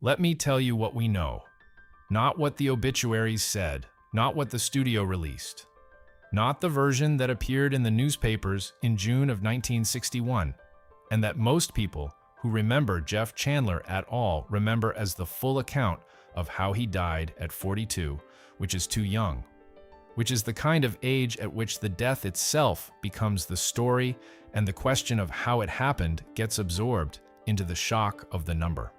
Let me tell you what we know. Not what the obituaries said, not what the studio released, not the version that appeared in the newspapers in June of 1961, and that most people who remember Jeff Chandler at all remember as the full account of how he died at 42, which is too young, which is the kind of age at which the death itself becomes the story and the question of how it happened gets absorbed into the shock of the number.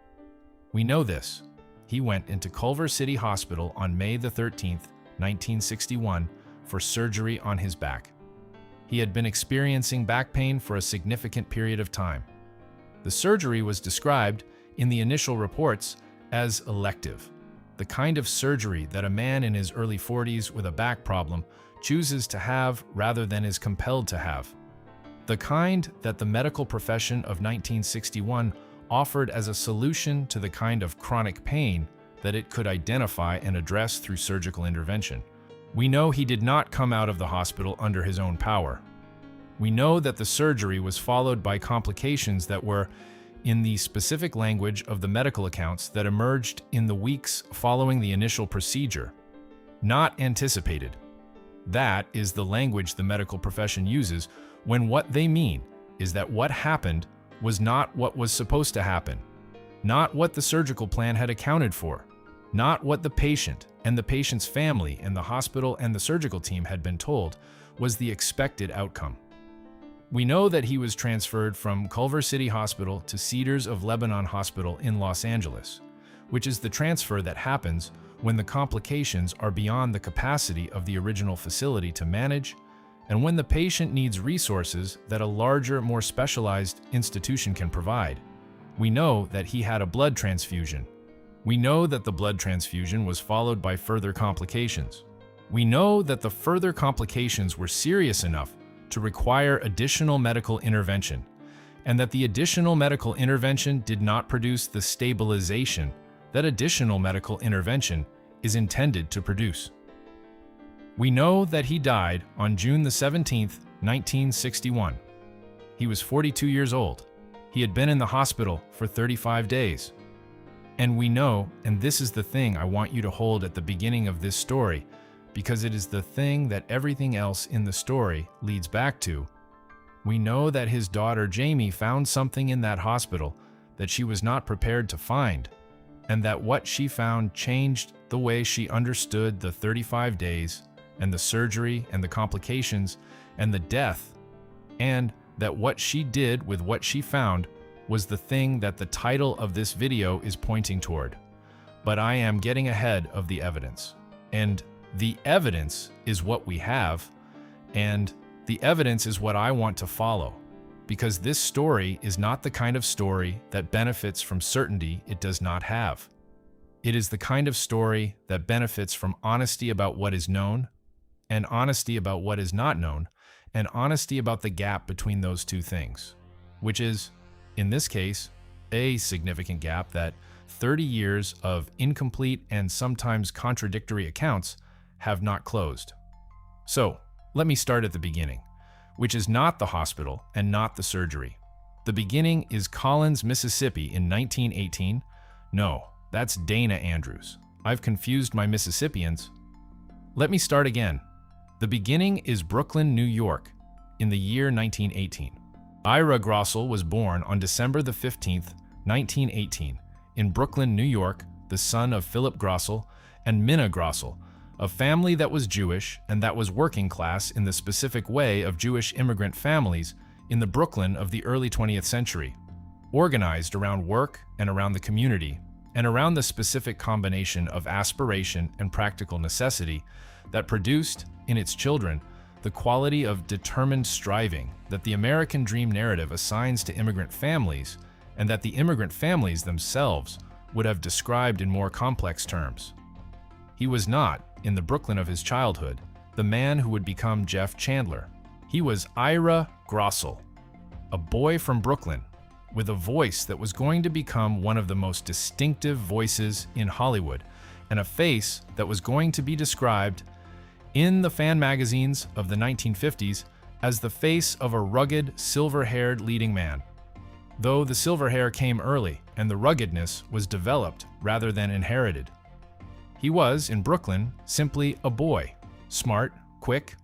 We know this. He went into Culver City Hospital on May the 13th, 1961, for surgery on his back. He had been experiencing back pain for a significant period of time. The surgery was described in the initial reports as elective, the kind of surgery that a man in his early 40s with a back problem chooses to have rather than is compelled to have. The kind that the medical profession of 1961 offered as a solution to the kind of chronic pain that it could identify and address through surgical intervention. We know he did not come out of the hospital under his own power. We know that the surgery was followed by complications that were, in the specific language of the medical accounts that emerged in the weeks following the initial procedure, not anticipated. That is the language the medical profession uses when what they mean is that what happened was not what was supposed to happen, not what the surgical plan had accounted for, not what the patient and the patient's family and the hospital and the surgical team had been told was the expected outcome. We know that he was transferred from Culver City Hospital to Cedars of Lebanon Hospital in Los Angeles, which is the transfer that happens when the complications are beyond the capacity of the original facility to manage, and when the patient needs resources that a larger, more specialized institution can provide. We know that he had a blood transfusion. We know that the blood transfusion was followed by further complications. We know that the further complications were serious enough to require additional medical intervention, and that the additional medical intervention did not produce the stabilization that additional medical intervention is intended to produce. We know that he died on June the 17th, 1961. He was 42 years old. He had been in the hospital for 35 days. And we know, and this is the thing I want you to hold at the beginning of this story, because it is the thing that everything else in the story leads back to. We know that his daughter Jaime found something in that hospital that she was not prepared to find, and that what she found changed the way she understood the 35 days and the surgery and the complications and the death, and that what she did with what she found was the thing that the title of this video is pointing toward. But I am getting ahead of the evidence. And the evidence is what we have, and the evidence is what I want to follow, because this story is not the kind of story that benefits from certainty it does not have. It is the kind of story that benefits from honesty about what is known, and honesty about what is not known, and honesty about the gap between those two things, which is, in this case, a significant gap that 30 years of incomplete and sometimes contradictory accounts have not closed. So, let me start at the beginning, which is not the hospital and not the surgery. The beginning is Collins, Mississippi in 1918. No, that's Dana Andrews. I've confused my Mississippians. Let me start again. The beginning is Brooklyn, New York, in the year 1918. Ira Grossel was born on December the 15th, 1918, in Brooklyn, New York, the son of Philip Grossel and Minna Grossel, a family that was Jewish and that was working class in the specific way of Jewish immigrant families in the Brooklyn of the early 20th century, organized around work and around the community, and around the specific combination of aspiration and practical necessity that produced, in its children, the quality of determined striving that the American dream narrative assigns to immigrant families, and that the immigrant families themselves would have described in more complex terms. He was not, in the Brooklyn of his childhood, the man who would become Jeff Chandler. He was Ira Grossel, a boy from Brooklyn, with a voice that was going to become one of the most distinctive voices in Hollywood, and a face that was going to be described in the fan magazines of the 1950s as the face of a rugged, silver-haired leading man. though the silver hair came early and the ruggedness was developed rather than inherited. He was, in Brooklyn, simply a boy, smart, quick,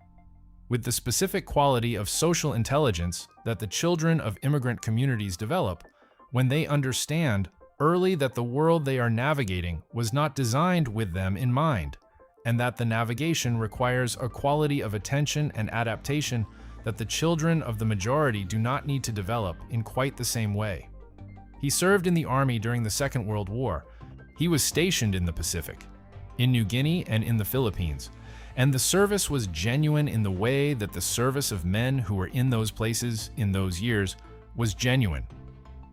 with the specific quality of social intelligence that the children of immigrant communities develop when they understand early that the world they are navigating was not designed with them in mind, and that the navigation requires a quality of attention and adaptation that the children of the majority do not need to develop in quite the same way. He served in the army during the Second World War. He was stationed in the Pacific, in New Guinea and in the Philippines, and the service was genuine in the way that the service of men who were in those places in those years was genuine.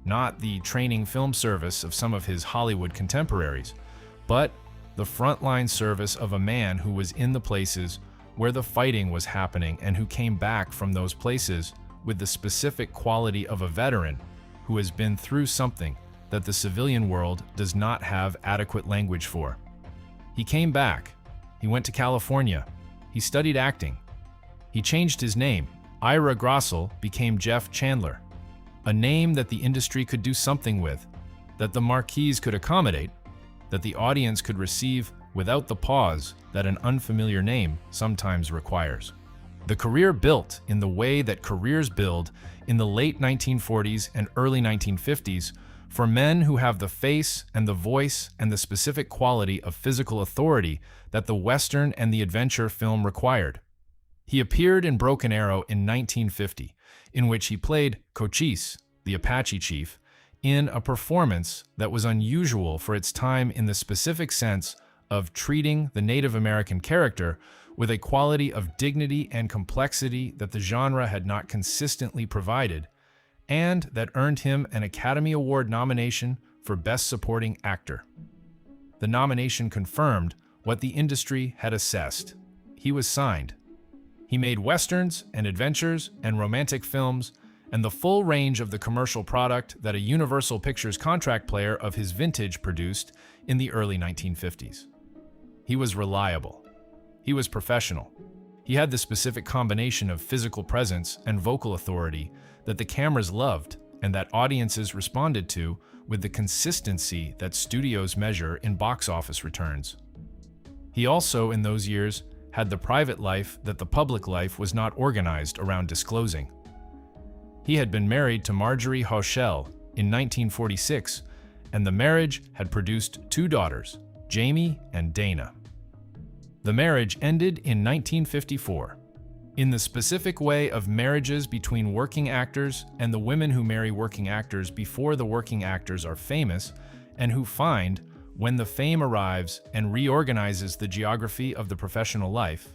Not the training film service of some of his Hollywood contemporaries, but the frontline service of a man who was in the places where the fighting was happening and who came back from those places with the specific quality of a veteran who has been through something that the civilian world does not have adequate language for. He came back. He went to California. He studied acting. He changed his name. Ira Grossel became Jeff Chandler, a name that the industry could do something with, that the marquees could accommodate, that the audience could receive without the pause that an unfamiliar name sometimes requires. The career built in the way that careers build in the late 1940s and early 1950s for men who have the face and the voice and the specific quality of physical authority that the Western and the adventure film required. He appeared in Broken Arrow in 1950, in which he played Cochise, the Apache chief, in a performance that was unusual for its time in the specific sense of treating the Native American character with a quality of dignity and complexity that the genre had not consistently provided, and that earned him an Academy Award nomination for Best Supporting Actor. The nomination confirmed what the industry had assessed. He was signed. He made westerns and adventures and romantic films and the full range of the commercial product that a Universal Pictures contract player of his vintage produced in the early 1950s. He was reliable. He was professional. He had the specific combination of physical presence and vocal authority that the cameras loved and that audiences responded to with the consistency that studios measure in box office returns. He also, in those years, had the private life that the public life was not organized around disclosing. He had been married to Marjorie Hochel in 1946, and the marriage had produced 2 daughters, Jaime and Dana. The marriage ended in 1954. In the specific way of marriages between working actors and the women who marry working actors before the working actors are famous, and who find, when the fame arrives and reorganizes the geography of the professional life,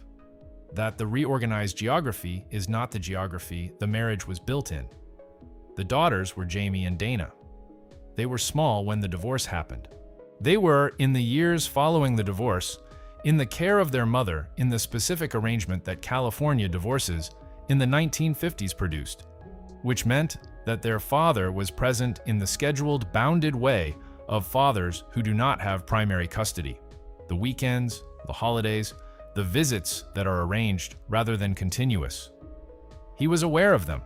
that the reorganized geography is not the geography the marriage was built in. The daughters were Jaime and Dana. They were small when the divorce happened. They were, in the years following the divorce, in the care of their mother in the specific arrangement that California divorces in the 1950s produced, which meant that their father was present in the scheduled, bounded way of fathers who do not have primary custody, the weekends, the holidays, the visits that are arranged rather than continuous. He was aware of them.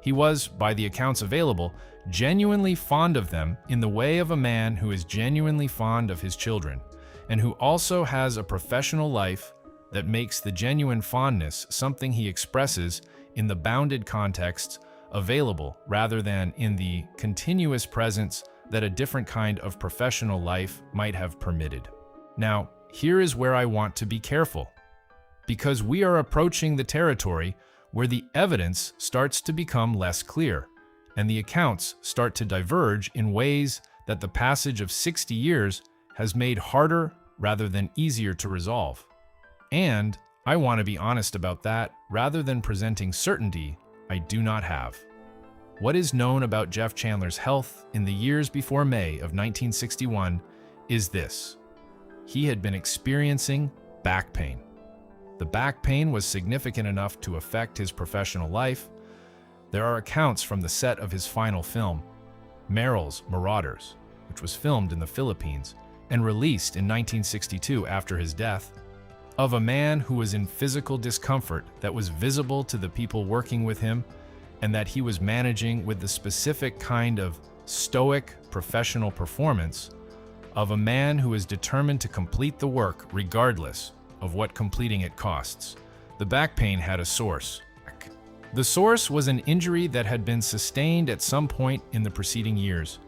He was, by the accounts available, genuinely fond of them in the way of a man who is genuinely fond of his children, and who also has a professional life that makes the genuine fondness something he expresses in the bounded contexts available rather than in the continuous presence that a different kind of professional life might have permitted. Now, here is where I want to be careful, because we are approaching the territory where the evidence starts to become less clear, and the accounts start to diverge in ways that the passage of 60 years has made harder rather than easier to resolve. And I want to be honest about that rather than presenting certainty I do not have. What is known about Jeff Chandler's health in the years before May of 1961 is this. He had been experiencing back pain. The back pain was significant enough to affect his professional life. There are accounts from the set of his final film, Merrill's Marauders, which was filmed in the Philippines and released in 1962 after his death, of a man who was in physical discomfort that was visible to the people working with him, and that he was managing with the specific kind of stoic professional performance of a man who is determined to complete the work regardless of what completing it costs. The back pain had a source. The source was an injury that had been sustained at some point in the preceding years.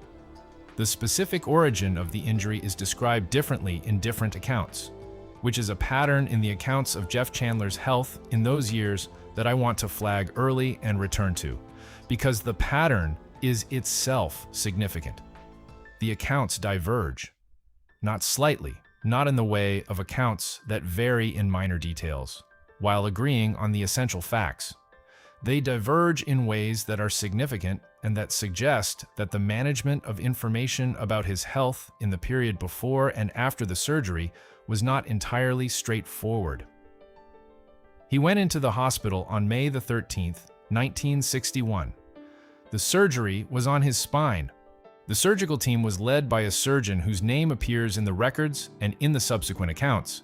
The specific origin of the injury is described differently in different accounts, which is a pattern in the accounts of Jeff Chandler's health in those years that I want to flag early and return to, because the pattern is itself significant. The accounts diverge, not slightly, not in the way of accounts that vary in minor details, while agreeing on the essential facts. They diverge in ways that are significant and that suggest that the management of information about his health in the period before and after the surgery was not entirely straightforward. He went into the hospital on May the 13th, 1961. The surgery was on his spine. The surgical team was led by a surgeon whose name appears in the records and in the subsequent accounts,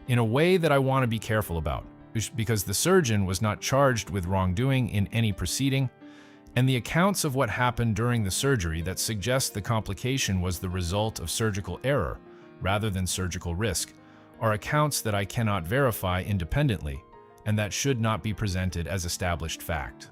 in a way that I want to be careful about, because the surgeon was not charged with wrongdoing in any proceeding, and the accounts of what happened during the surgery that suggest the complication was the result of surgical error rather than surgical risk are accounts that I cannot verify independently and that should not be presented as established fact.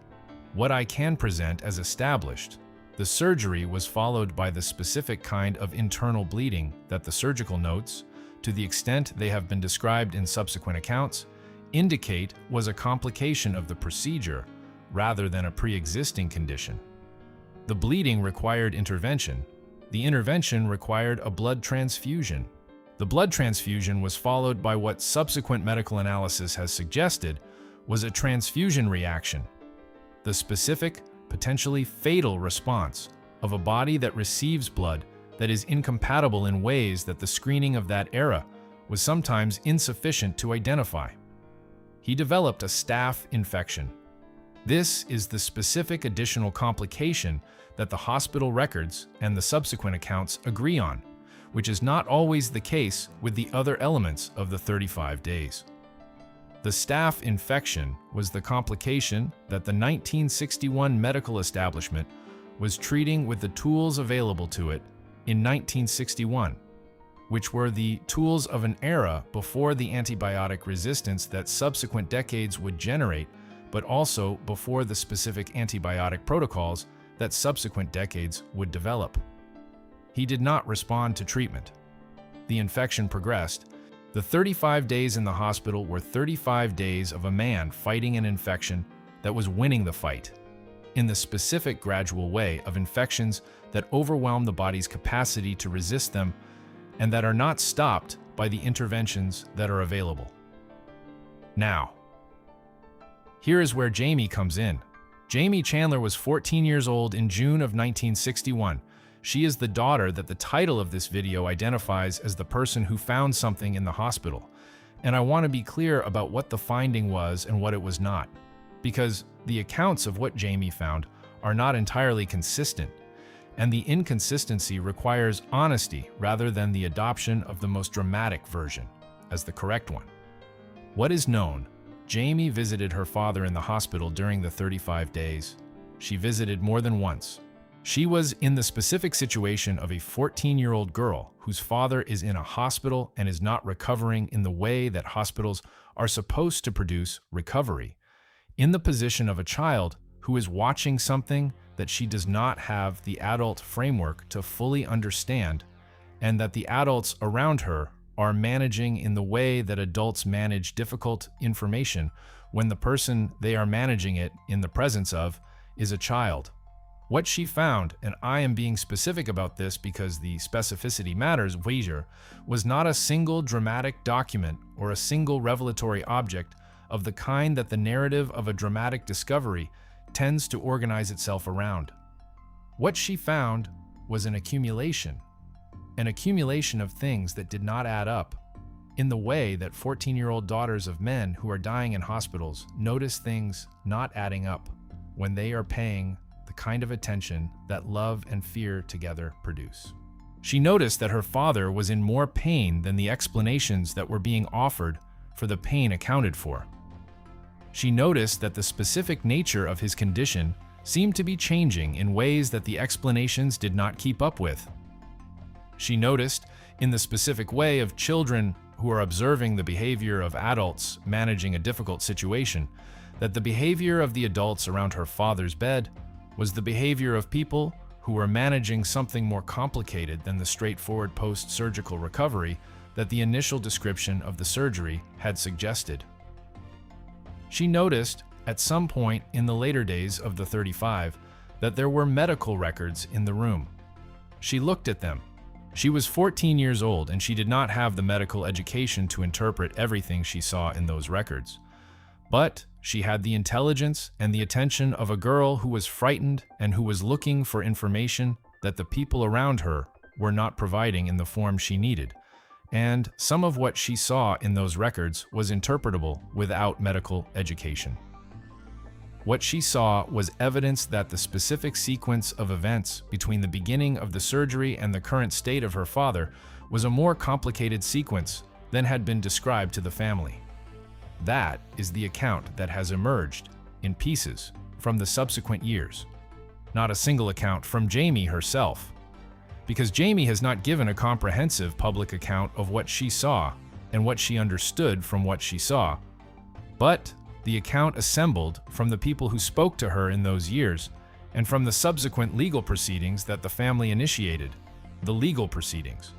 What I can present as established: the surgery was followed by the specific kind of internal bleeding that the surgical notes, to the extent they have been described in subsequent accounts, indicate was a complication of the procedure rather than a pre-existing condition. The bleeding required intervention. The intervention required a blood transfusion. The blood transfusion was followed by what subsequent medical analysis has suggested was a transfusion reaction, the specific, potentially fatal response of a body that receives blood that is incompatible in ways that the screening of that era was sometimes insufficient to identify. He developed a staph infection. This is the specific additional complication that the hospital records and the subsequent accounts agree on, which is not always the case with the other elements of the 35 days. The staph infection was the complication that the 1961 medical establishment was treating with the tools available to it in 1961, which were the tools of an era before the antibiotic resistance that subsequent decades would generate, but also before the specific antibiotic protocols that subsequent decades would develop. He did not respond to treatment. The infection progressed. The 35 days in the hospital were 35 days of a man fighting an infection that was winning the fight, in the specific gradual way of infections that overwhelm the body's capacity to resist them and that are not stopped by the interventions that are available. Now, here is where Jaime comes in. Jaime Chandler was 14 years old in June of 1961. She is the daughter that the title of this video identifies as the person who found something in the hospital. And I want to be clear about what the finding was and what it was not, because the accounts of what Jaime found are not entirely consistent, and the inconsistency requires honesty rather than the adoption of the most dramatic version as the correct one. What is known: Jaime visited her father in the hospital during the 35 days. She visited more than once. She was in the specific situation of a 14-year-old girl whose father is in a hospital and is not recovering in the way that hospitals are supposed to produce recovery, in the position of a child who is watching something that she does not have the adult framework to fully understand, and that the adults around her are managing in the way that adults manage difficult information when the person they are managing it in the presence of is a child. What she found, and I am being specific about this because the specificity matters, was not a single dramatic document or a single revelatory object of the kind that the narrative of a dramatic discovery tends to organize itself around. What she found was an accumulation of things that did not add up, in the way that 14-year-old daughters of men who are dying in hospitals notice things not adding up when they are paying the kind of attention that love and fear together produce. She noticed that her father was in more pain than the explanations that were being offered for the pain accounted for. She noticed that the specific nature of his condition seemed to be changing in ways that the explanations did not keep up with. She noticed, in the specific way of children who are observing the behavior of adults managing a difficult situation, that the behavior of the adults around her father's bed was the behavior of people who were managing something more complicated than the straightforward post-surgical recovery that the initial description of the surgery had suggested. She noticed, at some point in the later days of the 35, that there were medical records in the room. She looked at them. She was 14 years old, and she did not have the medical education to interpret everything she saw in those records. But she had the intelligence and the attention of a girl who was frightened and who was looking for information that the people around her were not providing in the form she needed. And some of what she saw in those records was interpretable without medical education. What she saw was evidence that the specific sequence of events between the beginning of the surgery and the current state of her father was a more complicated sequence than had been described to the family. That is the account that has emerged, in pieces, from the subsequent years. Not a single account from Jaime herself, because Jaime has not given a comprehensive public account of what she saw and what she understood from what she saw, but the account assembled from the people who spoke to her in those years and from the subsequent legal proceedings that the family initiated, the legal proceedings.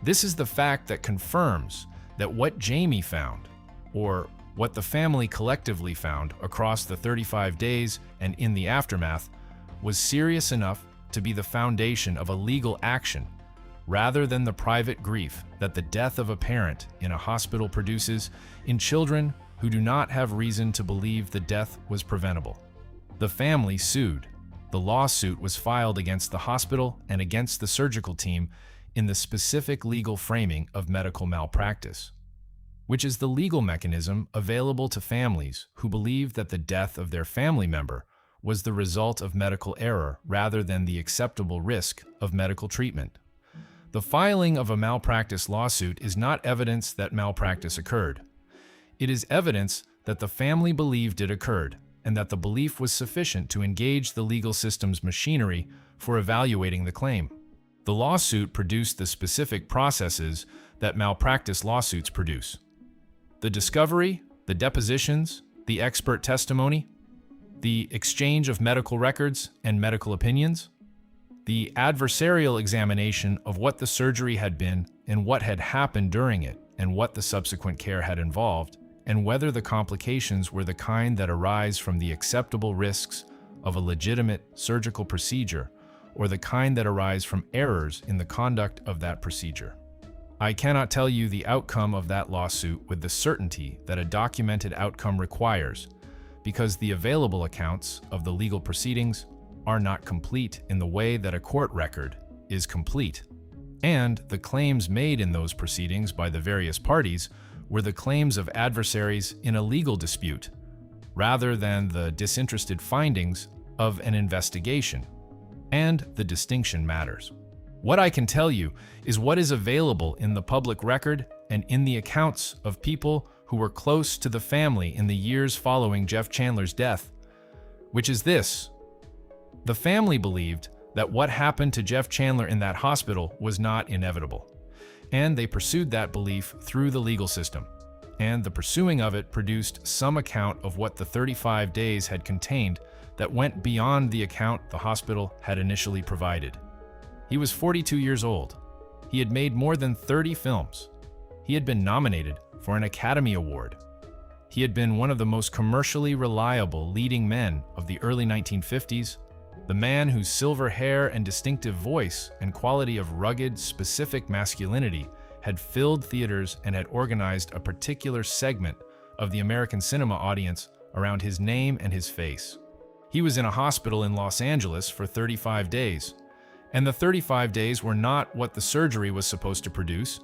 This is the fact that confirms that what Jaime found, or what the family collectively found across the 35 days and in the aftermath, was serious enough to be the foundation of a legal action, rather than the private grief that the death of a parent in a hospital produces in children who do not have reason to believe the death was preventable. The family sued. The lawsuit was filed against the hospital and against the surgical team in the specific legal framing of medical malpractice, which is the legal mechanism available to families who believe that the death of their family member was the result of medical error rather than the acceptable risk of medical treatment. The filing of a malpractice lawsuit is not evidence that malpractice occurred. It is evidence that the family believed it occurred and that the belief was sufficient to engage the legal system's machinery for evaluating the claim. The lawsuit produced the specific processes that malpractice lawsuits produce: the discovery, the depositions, the expert testimony, the exchange of medical records and medical opinions, the adversarial examination of what the surgery had been and what had happened during it and what the subsequent care had involved, and whether the complications were the kind that arise from the acceptable risks of a legitimate surgical procedure or the kind that arise from errors in the conduct of that procedure. I cannot tell you the outcome of that lawsuit with the certainty that a documented outcome requires, because the available accounts of the legal proceedings are not complete in the way that a court record is complete. And the claims made in those proceedings by the various parties were the claims of adversaries in a legal dispute, rather than the disinterested findings of an investigation. And the distinction matters. What I can tell you is what is available in the public record and in the accounts of people who were close to the family in the years following Jeff Chandler's death, which is this: the family believed that what happened to Jeff Chandler in that hospital was not inevitable, and they pursued that belief through the legal system, and the pursuing of it produced some account of what the 35 days had contained that went beyond the account the hospital had initially provided. He was 42 years old. He had made more than 30 films. He had been nominated for an Academy Award. He had been one of the most commercially reliable leading men of the early 1950s, the man whose silver hair and distinctive voice and quality of rugged, specific masculinity had filled theaters and had organized a particular segment of the American cinema audience around his name and his face. He was in a hospital in Los Angeles for 35 days, and the 35 days were not what the surgery was supposed to produce,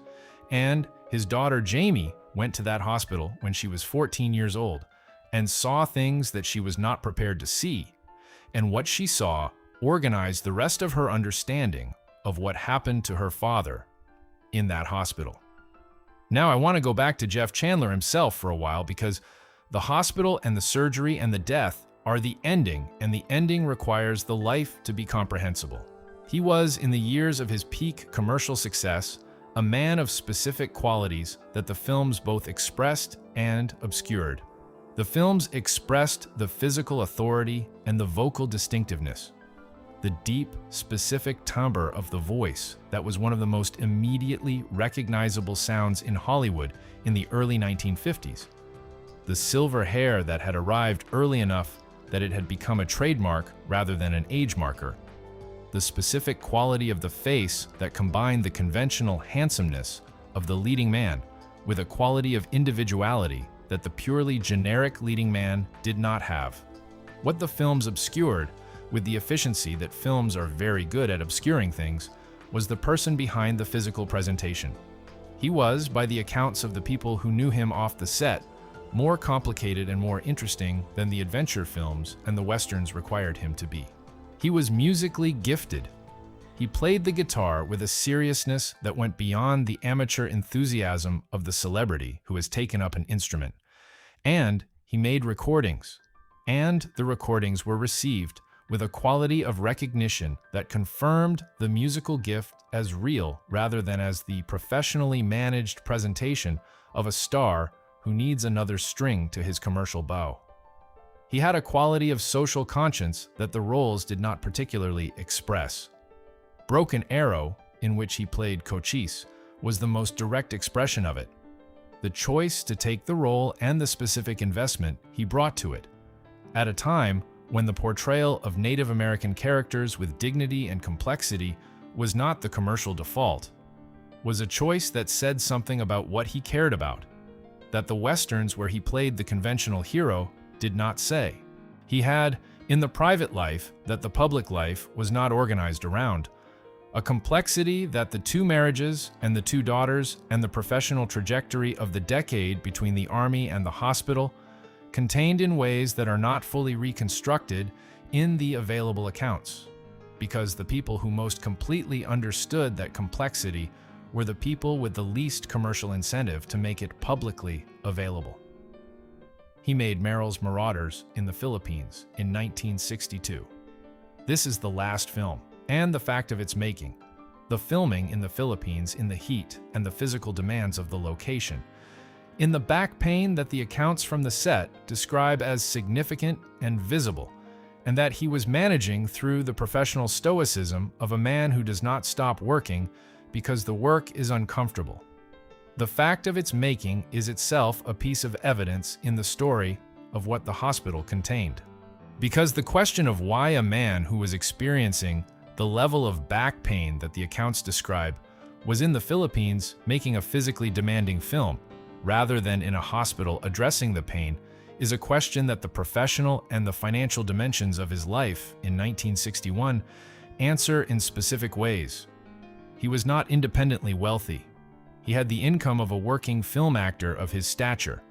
and his daughter Jaime went to that hospital when she was 14 years old and saw things that she was not prepared to see, and what she saw organized the rest of her understanding of what happened to her father in that hospital. Now I want to go back to Jeff Chandler himself for a while, because The hospital and the surgery and the death are the ending, and the ending requires the life to be comprehensible. He was, in the years of his peak commercial success, a man of specific qualities that the films both expressed and obscured. The films expressed the physical authority and the vocal distinctiveness, the deep, specific timbre of the voice that was one of the most immediately recognizable sounds in Hollywood in the early 1950s. The silver hair that had arrived early enough that it had become a trademark rather than an age marker. The specific quality of the face that combined the conventional handsomeness of the leading man with a quality of individuality that the purely generic leading man did not have. What the films obscured, with the efficiency that films are very good at obscuring things, was the person behind the physical presentation. He was, by the accounts of the people who knew him off the set, more complicated and more interesting than the adventure films and the westerns required him to be. He was musically gifted. He played the guitar with a seriousness that went beyond the amateur enthusiasm of the celebrity who has taken up an instrument. And he made recordings. And the recordings were received with a quality of recognition that confirmed the musical gift as real rather than as the professionally managed presentation of a star who needs another string to his commercial bow. He had a quality of social conscience that the roles did not particularly express. Broken Arrow, in which he played Cochise, was the most direct expression of it. The choice to take the role and the specific investment he brought to it, at a time when the portrayal of Native American characters with dignity and complexity was not the commercial default, was a choice that said something about what he cared about, that the westerns where he played the conventional hero did not say. He had, in the private life that the public life was not organized around, a complexity that the two marriages and the two daughters and the professional trajectory of the decade between the army and the hospital contained in ways that are not fully reconstructed in the available accounts, because the people who most completely understood that complexity were the people with the least commercial incentive to make it publicly available. He made Merrill's Marauders in the Philippines in 1962. This is the last film, and the fact of its making. The filming in the Philippines in the heat and the physical demands of the location. In the back pain that the accounts from the set describe as significant and visible, and that he was managing through the professional stoicism of a man who does not stop working because the work is uncomfortable. The fact of its making is itself a piece of evidence in the story of what the hospital contained. Because the question of why a man who was experiencing the level of back pain that the accounts describe was in the Philippines making a physically demanding film, rather than in a hospital addressing the pain, is a question that the professional and the financial dimensions of his life in 1961 answer in specific ways. He was not independently wealthy. He had the income of a working film actor of his stature,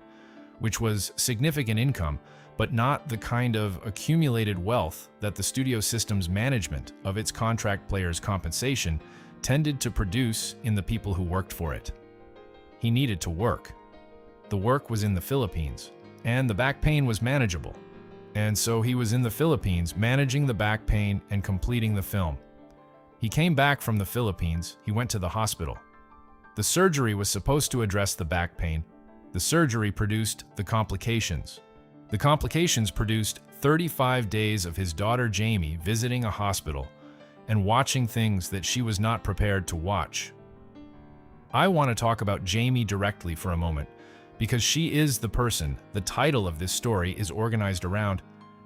which was significant income, but not the kind of accumulated wealth that the studio system's management of its contract players' compensation tended to produce in the people who worked for it. He needed to work. The work was in the Philippines, and the back pain was manageable. And so he was in the Philippines managing the back pain and completing the film. He came back from the Philippines, he went to the hospital. The surgery was supposed to address the back pain. The surgery produced the complications. The complications produced 35 days of his daughter Jaime visiting a hospital and watching things that she was not prepared to watch. I want to talk about Jaime directly for a moment, because she is the person the title of this story is organized around,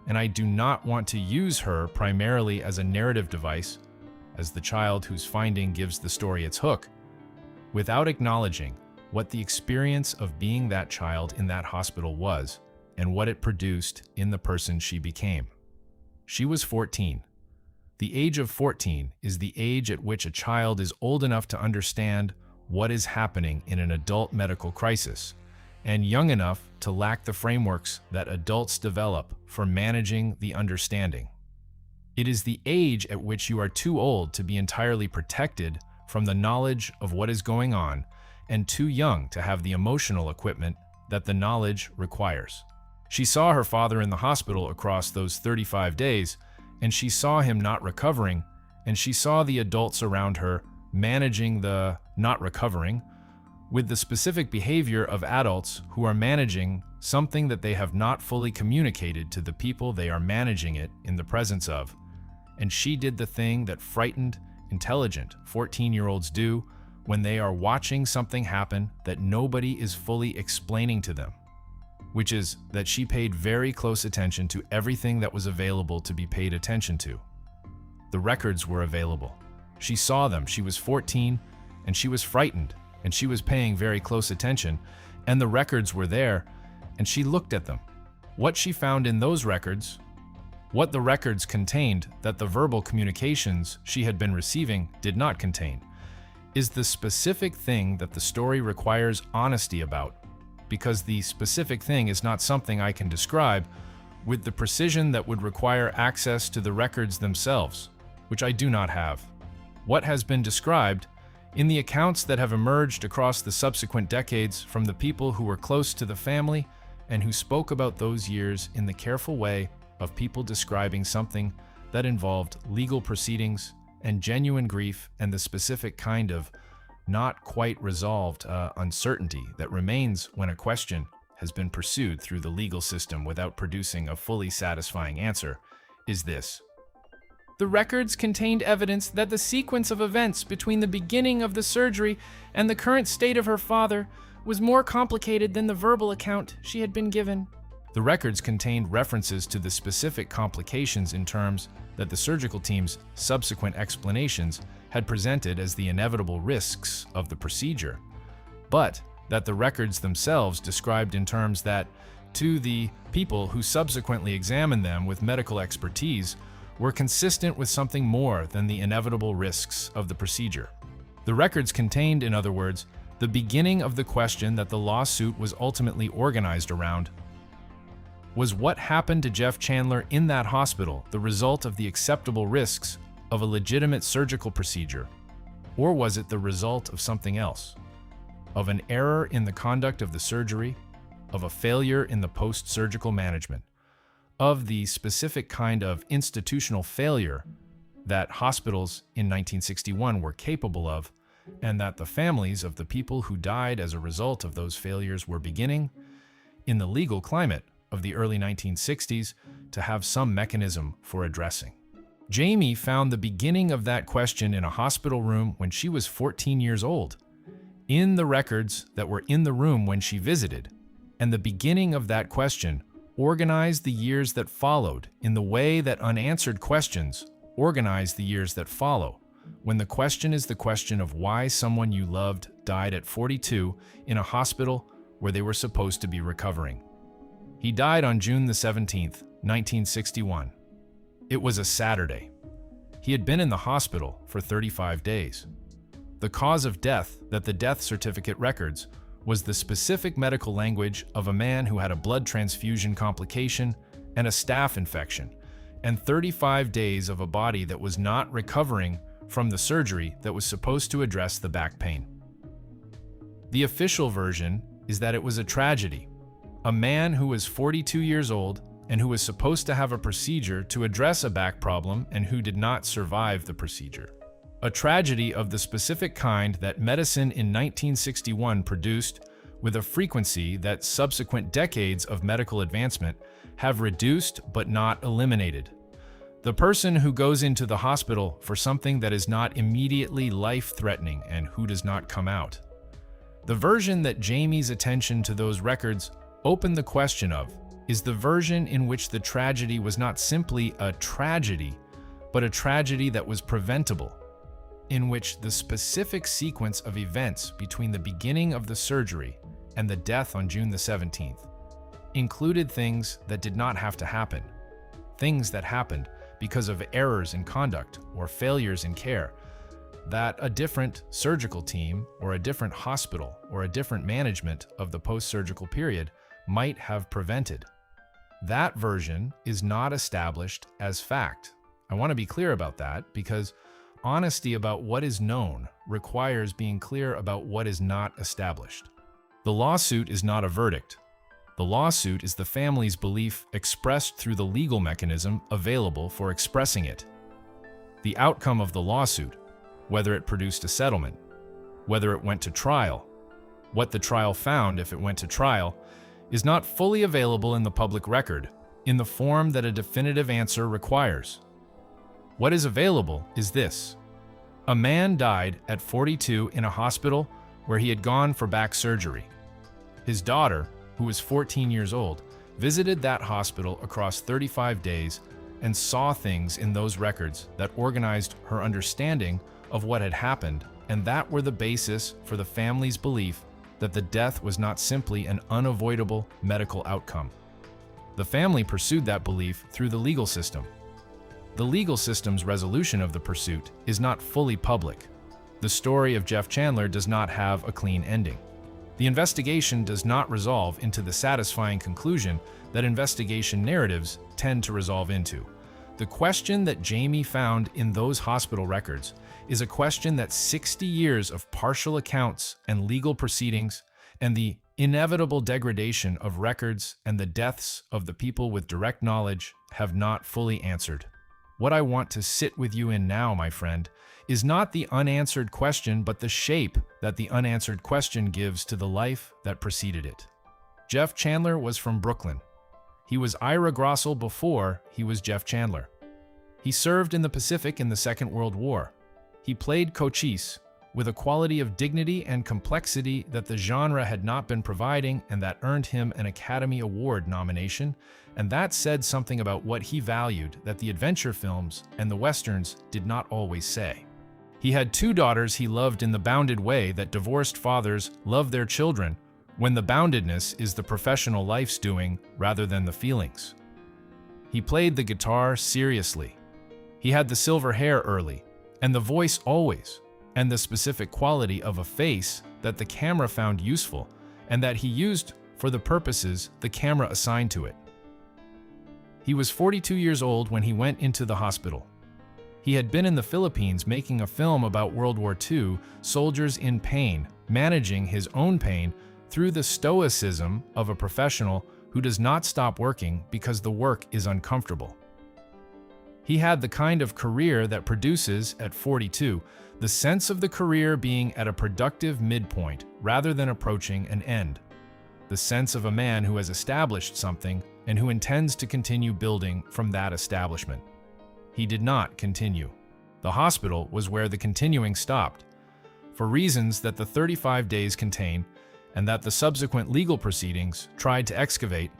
and I do not want to use her primarily as a narrative device, as the child whose finding gives the story its hook, without acknowledging what the experience of being that child in that hospital was and what it produced in the person she became. She was 14. The age of 14 is the age at which a child is old enough to understand what is happening in an adult medical crisis, and young enough to lack the frameworks that adults develop for managing the understanding. It is the age at which you are too old to be entirely protected from the knowledge of what is going on and too young to have the emotional equipment that the knowledge requires. She saw her father in the hospital across those 35 days, and she saw him not recovering, and she saw the adults around her managing the not recovering with the specific behavior of adults who are managing something that they have not fully communicated to the people they are managing it in the presence of. And she did the thing that frightened, intelligent 14-year-olds do when they are watching something happen that nobody is fully explaining to them, which is that she paid very close attention to everything that was available to be paid attention to. The records were available. She saw them. She was 14, and she was frightened, and she was paying very close attention, and the records were there, and she looked at them. What she found in those records, what the records contained that the verbal communications she had been receiving did not contain, is the specific thing that the story requires honesty about, because the specific thing is not something I can describe with the precision that would require access to the records themselves, which I do not have. What has been described in the accounts that have emerged across the subsequent decades from the people who were close to the family and who spoke about those years in the careful way of people describing something that involved legal proceedings and genuine grief and the specific kind of not quite resolved uncertainty that remains when a question has been pursued through the legal system without producing a fully satisfying answer, is this. The records contained evidence that the sequence of events between the beginning of the surgery and the current state of her father was more complicated than the verbal account she had been given. The records contained references to the specific complications in terms that the surgical team's subsequent explanations had presented as the inevitable risks of the procedure, but that the records themselves described in terms that, to the people who subsequently examined them with medical expertise, were consistent with something more than the inevitable risks of the procedure. The records contained, in other words, the beginning of the question that the lawsuit was ultimately organized around. Was what happened to Jeff Chandler in that hospital the result of the acceptable risks of a legitimate surgical procedure, or was it the result of something else? Of an error in the conduct of the surgery, of a failure in the post-surgical management, of the specific kind of institutional failure that hospitals in 1961 were capable of, and that the families of the people who died as a result of those failures were beginning, in the legal climate of the early 1960s, to have some mechanism for addressing. Jaime found the beginning of that question in a hospital room when she was 14 years old, in the records that were in the room when she visited, and the beginning of that question organized the years that followed in the way that unanswered questions organize the years that follow, when the question is the question of why someone you loved died at 42 in a hospital where they were supposed to be recovering. He died on June the 17th, 1961. It was a Saturday. He had been in the hospital for 35 days. The cause of death that the death certificate records was the specific medical language of a man who had a blood transfusion complication and a staph infection, and 35 days of a body that was not recovering from the surgery that was supposed to address the back pain. The official version is that it was a tragedy. A man who was 42 years old and who was supposed to have a procedure to address a back problem and who did not survive the procedure. A tragedy of the specific kind that medicine in 1961 produced with a frequency that subsequent decades of medical advancement have reduced but not eliminated. The person who goes into the hospital for something that is not immediately life-threatening and who does not come out. The version that Jaime's attention to those records opened the question of is the version in which the tragedy was not simply a tragedy, but a tragedy that was preventable, in which the specific sequence of events between the beginning of the surgery and the death on June the 17th included things that did not have to happen, things that happened because of errors in conduct or failures in care that a different surgical team or a different hospital or a different management of the post-surgical period might have prevented. That version is not established as fact. I want to be clear about that because honesty about what is known requires being clear about what is not established. The lawsuit is not a verdict. The lawsuit is the family's belief expressed through the legal mechanism available for expressing it. The outcome of the lawsuit, whether it produced a settlement, whether it went to trial, what the trial found if it went to trial, is not fully available in the public record in the form that a definitive answer requires. What is available is this: a man died at 42 in a hospital where he had gone for back surgery. His daughter, who was 14 years old, visited that hospital across 35 days and saw things in those records that organized her understanding of what had happened, and that were the basis for the family's belief that the death was not simply an unavoidable medical outcome. The family pursued that belief through the legal system. The legal system's resolution of the pursuit is not fully public. The story of Jeff Chandler does not have a clean ending. The investigation does not resolve into the satisfying conclusion that investigation narratives tend to resolve into. The question that Jaime found in those hospital records is a question that 60 years of partial accounts and legal proceedings and the inevitable degradation of records and the deaths of the people with direct knowledge have not fully answered. What I want to sit with you in now, my friend, is not the unanswered question, but the shape that the unanswered question gives to the life that preceded it. Jeff Chandler was from Brooklyn. He was Ira Grossel before he was Jeff Chandler. He served in the Pacific in the Second World War. He played Cochise with a quality of dignity and complexity that the genre had not been providing, and that earned him an Academy Award nomination, and that said something about what he valued that the adventure films and the westerns did not always say. He had two daughters he loved in the bounded way that divorced fathers love their children, when the boundedness is the professional life's doing rather than the feelings. He played the guitar seriously. He had the silver hair early, and the voice always, and the specific quality of a face that the camera found useful, and that he used for the purposes the camera assigned to it. He was 42 years old when he went into the hospital. He had been in the Philippines making a film about World War II, soldiers in pain, managing his own pain through the stoicism of a professional who does not stop working because the work is uncomfortable. He had the kind of career that produces, at 42, the sense of the career being at a productive midpoint rather than approaching an end. The sense of a man who has established something and who intends to continue building from that establishment. He did not continue. The hospital was where the continuing stopped, for reasons that the 35 days contain, and that the subsequent legal proceedings tried to excavate,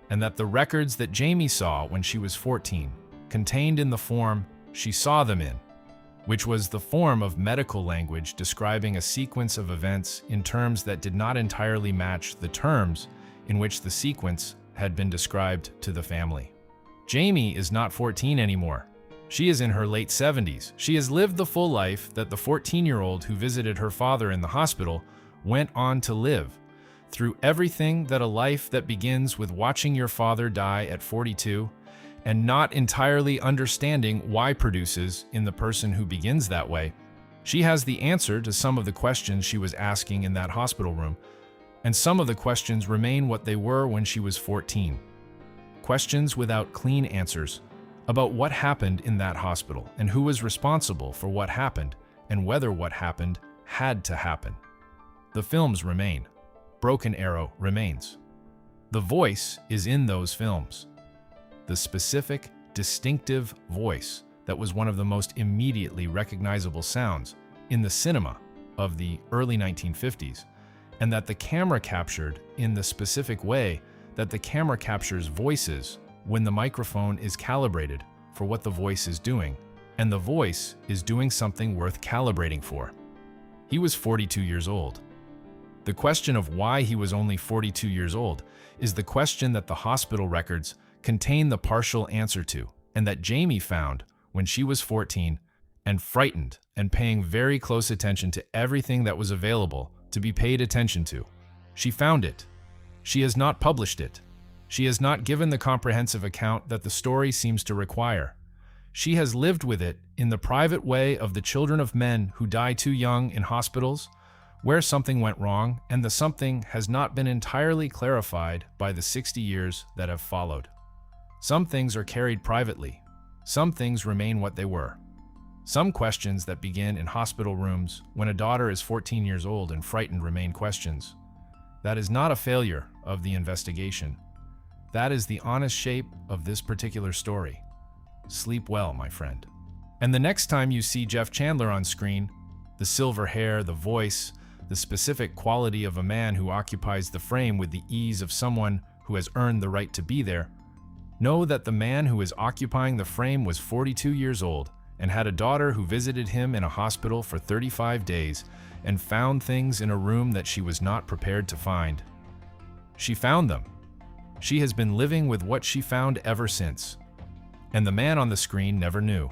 and that the records that Jaime saw when she was 14 contained in the form she saw them in, which was the form of medical language describing a sequence of events in terms that did not entirely match the terms in which the sequence had been described to the family. Jaime is not 14 anymore. She is in her late 70s. She has lived the full life that the 14-year-old who visited her father in the hospital went on to live, through everything that a life that begins with watching your father die at 42 and not entirely understanding why produces in the person who begins that way. She has the answer to some of the questions she was asking in that hospital room, and some of the questions remain what they were when she was 14. Questions without clean answers about what happened in that hospital and who was responsible for what happened and whether what happened had to happen. The films remain. Broken Arrow remains. The voice is in those films. The specific, distinctive voice that was one of the most immediately recognizable sounds in the cinema of the early 1950s, and that the camera captured in the specific way that the camera captures voices when the microphone is calibrated for what the voice is doing, and the voice is doing something worth calibrating for. He was 42 years old. The question of why he was only 42 years old is the question that the hospital records contain the partial answer to, and that Jaime found when she was 14 and frightened and paying very close attention to everything that was available to be paid attention to. She found it. She has not published it. She has not given the comprehensive account that the story seems to require. She has lived with it in the private way of the children of men who die too young in hospitals, where something went wrong, and the something has not been entirely clarified by the 60 years that have followed. Some things are carried privately. Some things remain what they were. Some questions that begin in hospital rooms when a daughter is 14 years old and frightened remain questions. That is not a failure of the investigation. That is the honest shape of this particular story. Sleep well, my friend. And the next time you see Jeff Chandler on screen, the silver hair, the voice, the specific quality of a man who occupies the frame with the ease of someone who has earned the right to be there, know that the man who is occupying the frame was 42 years old and had a daughter who visited him in a hospital for 35 days and found things in a room that she was not prepared to find. She found them. She has been living with what she found ever since. And the man on the screen never knew.